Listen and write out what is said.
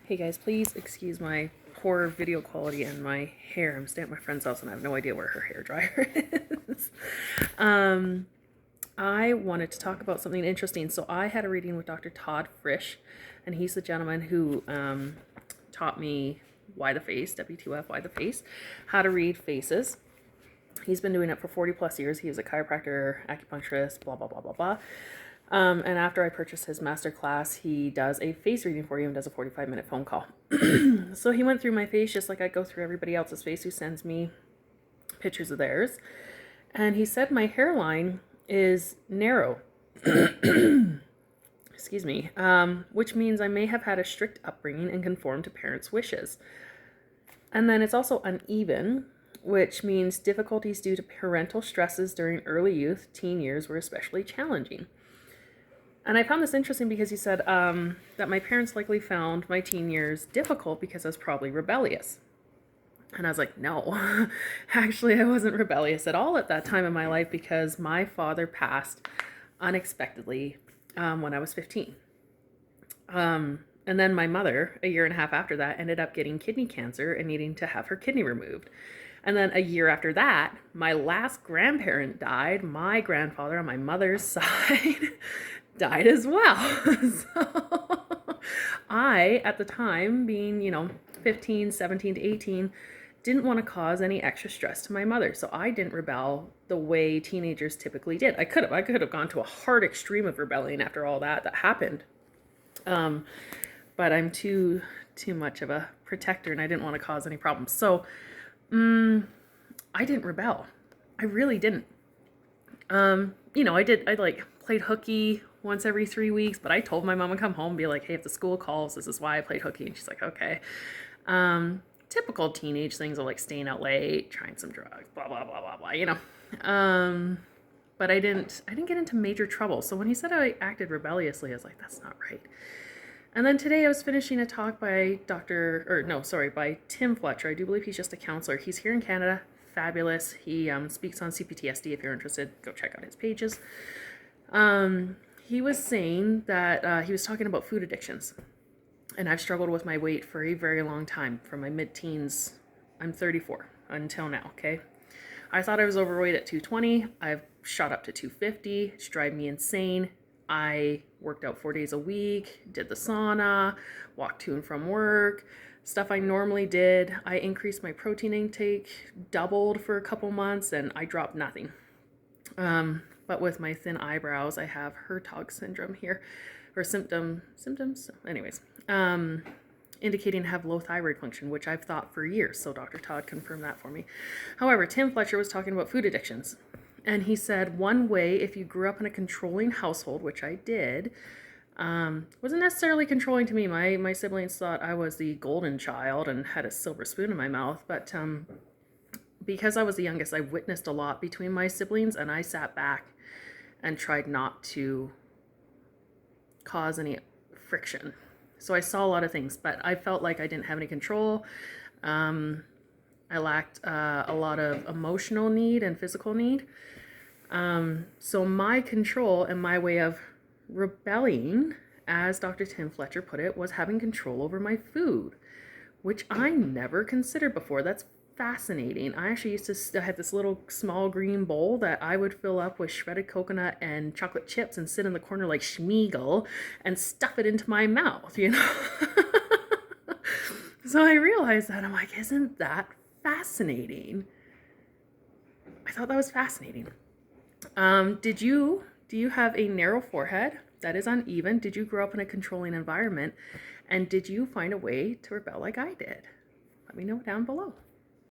Hey guys, please excuse my poor video quality and my hair. I'm staying at my friend's house and I have no idea where her hair dryer is. I wanted to talk about something interesting. So I had a reading with Dr. Todd Frisch, and he's the gentleman who taught me why the face, WTF, why the face, how to read faces. He's been doing it for 40 plus years. He was a chiropractor, acupuncturist, blah, blah, blah, blah, blah. And after I purchased his master class, he does a face reading for you and does a 45-minute phone call. So he went through my face just like I go through everybody else's face who sends me pictures of theirs. And he said my hairline is narrow. Excuse me. Which means I may have had a strict upbringing and conformed to parents' wishes. And then it's also uneven, which means difficulties due to parental stresses during early youth, teen years were especially challenging. And I found this interesting because he said that my parents likely found my teen years difficult because I was probably rebellious. And I was like, no, actually, I wasn't rebellious at all at that time in my life because my father passed unexpectedly when I was 15. And then my mother, a year and a half after that, ended up getting kidney cancer and needing to have her kidney removed. And then a year after that, my last grandparent died. My grandfather on my mother's side died as well. So I, at the time, being, 15, 17 to 18, didn't want to cause any extra stress to my mother. So I didn't rebel the way teenagers typically did. I could have gone to a hard extreme of rebellion after all that happened. But I'm too much of a protector and I didn't want to cause any problems. So I didn't rebel. I really didn't. I played hooky once every 3 weeks, but I told my mom to come home and be like, hey, if the school calls, this is why I played hooky. And she's like, okay. Typical teenage things of like staying out late, trying some drugs, blah, blah, blah, blah, blah, but I didn't get into major trouble. So when he said I acted rebelliously, I was like, that's not right. And then today I was finishing a talk by by Tim Fletcher. I do believe he's just a counselor. He's here in Canada. Fabulous. He speaks on CPTSD. If you're interested, go check out his pages. He was saying that he was talking about food addictions. And I've struggled with my weight for a very long time. From my mid-teens, I'm 34 until now, okay? I thought I was overweight at 220. I've shot up to 250. It's driving me insane. I worked out 4 days a week, did the sauna, walked to and from work, stuff I normally did. I increased my protein intake, doubled for a couple months, and I dropped nothing. But with my thin eyebrows, I have Hertog syndrome here, or symptoms, anyways, indicating I have low thyroid function, which I've thought for years. So Dr. Todd confirmed that for me. However, Tim Fletcher was talking about food addictions. And he said one way, if you grew up in a controlling household, which I did, wasn't necessarily controlling to me. My siblings thought I was the golden child and had a silver spoon in my mouth. But because I was the youngest, I witnessed a lot between my siblings, and I sat back and tried not to cause any friction. So I saw a lot of things, but I felt like I didn't have any control. I lacked a lot of emotional need and physical need. So my control and my way of rebelling, as Dr. Tim Fletcher put it, was having control over my food, which I never considered before. That's fascinating. I actually used to have this little small green bowl that I would fill up with shredded coconut and chocolate chips and sit in the corner like Schmeagol and stuff it into my mouth, So I realized that. I'm like, isn't that fascinating? I thought that was fascinating. Do you have a narrow forehead that is uneven? Did you grow up in a controlling environment? And did you find a way to rebel like I did? Let me know down below.